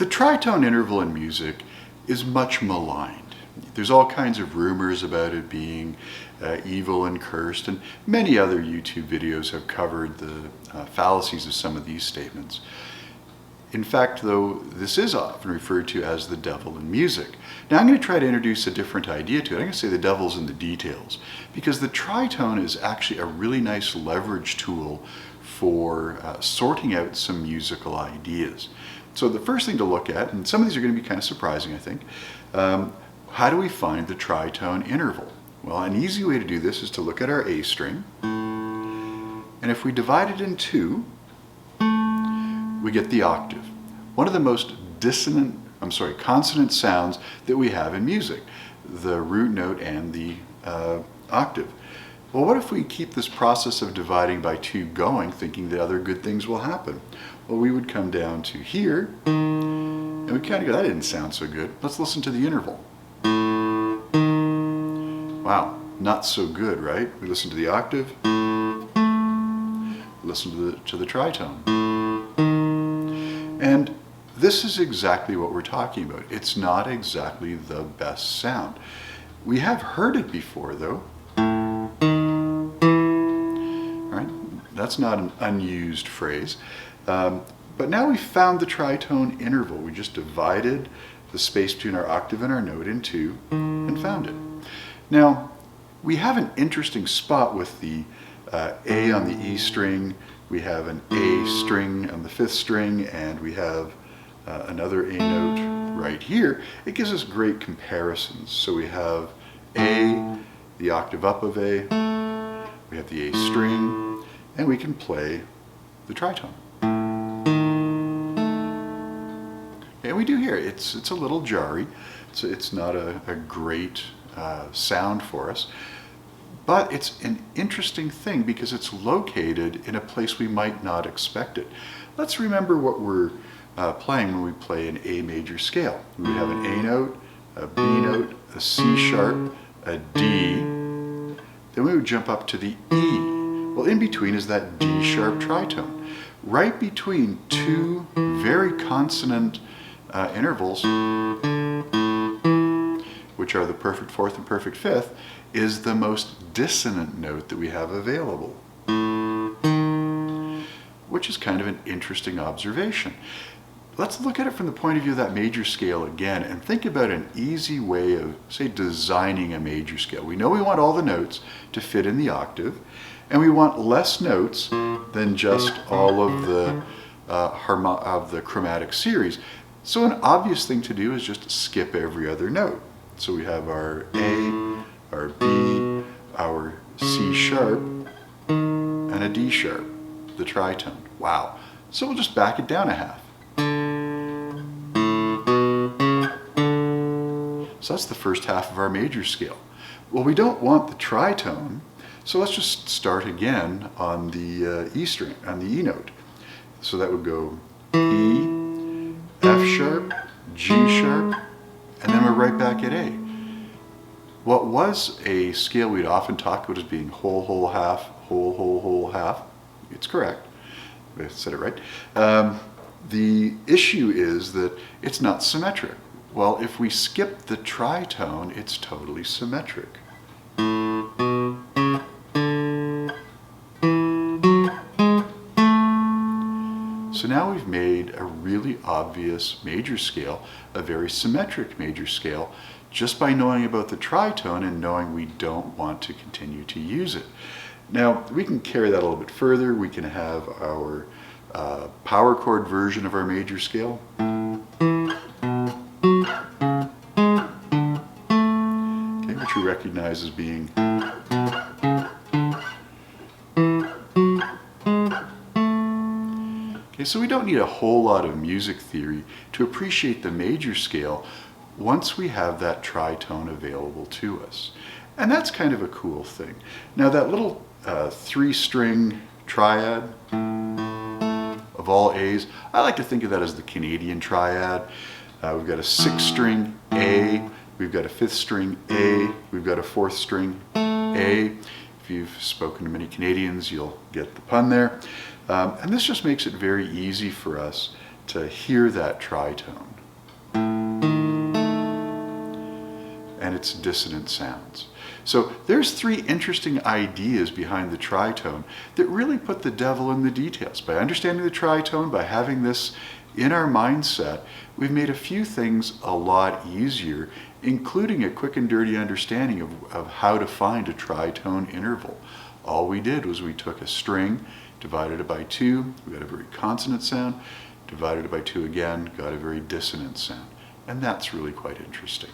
The tritone interval in music is much maligned. There's all kinds of rumors about it being evil and cursed, and many other YouTube videos have covered the fallacies of some of these statements. In fact, though, this is often referred to as the devil in music. Now I'm going to try to introduce a different idea to it. I'm going to say the devil's in the details, because the tritone is actually a really nice leverage tool for sorting out some musical ideas. So the first thing to look at, and some of these are going to be kind of surprising, I think, how do we find the tritone interval? Well, an easy way to do this is to look at our A string, and if we divide it in two, we get the octave. One of the most consonant sounds that we have in music, the root note and the octave. Well, what if we keep this process of dividing by two going, thinking that other good things will happen? Well, we would come down to here, and we kind of go, that didn't sound so good. Let's listen to the interval. Wow, not so good, right? We listen to the octave, listen to the tritone. And this is exactly what we're talking about. It's not exactly the best sound. We have heard it before, though. Right? That's not an unused phrase. But now we've found the tritone interval. We just divided the space between our octave and our note in two and found it. Now, we have an interesting spot with the A on the E string. We have an A string on the fifth string, and we have another A note right here. It gives us great comparisons. So we have A, the octave up of A, we have the A string, and we can play the tritone. And we do hear it. It's a little jarry. It's not a great sound for us. But it's an interesting thing because it's located in a place we might not expect it. Let's remember what we're playing when we play an A major scale. We would have an A note, a B note, a C sharp, a D. Then we would jump up to the E. Well, in between is that D sharp tritone. Right between two very consonant intervals, which are the perfect fourth and perfect fifth, is the most dissonant note that we have available, which is kind of an interesting observation. Let's look at it from the point of view of that major scale again and think about an easy way of, say, designing a major scale. We know we want all the notes to fit in the octave, and we want less notes than just all of the chromatic series. So an obvious thing to do is just skip every other note. So we have our A, our B, our C sharp, and a D sharp, the tritone. Wow. So we'll just back it down a half. So that's the first half of our major scale. Well, we don't want the tritone, so let's just start again on the E string, on the E note. So that would go E, F sharp, G sharp, and then we're right back at A. What was a scale we'd often talk about as being whole, whole, half, whole, whole, whole, half. It's correct. I said it right. The issue is that it's not symmetric. Well, if we skip the tritone, it's totally symmetric. So now we've made a really obvious major scale, a very symmetric major scale, just by knowing about the tritone and knowing we don't want to continue to use it. Now, we can carry that a little bit further. We can have our power chord version of our major scale. Okay, which we recognize as being so we don't need a whole lot of music theory to appreciate the major scale once we have that tritone available to us. And that's kind of a cool thing. Now that little three-string triad of all A's, I like to think of that as the Canadian triad. We've got a six-string A, we've got a fifth string A, we've got a fourth string A. If you've spoken to many Canadians, you'll get the pun there. And this just makes it very easy for us to hear that tritone and its dissonant sounds. So there's 3 interesting ideas behind the tritone that really put the devil in the details. By understanding the tritone, by having this in our mindset, we've made a few things a lot easier, including a quick and dirty understanding of how to find a tritone interval. All we did was we took a string, divided it by 2, we got a very consonant sound, divided it by 2 again, got a very dissonant sound. And that's really quite interesting.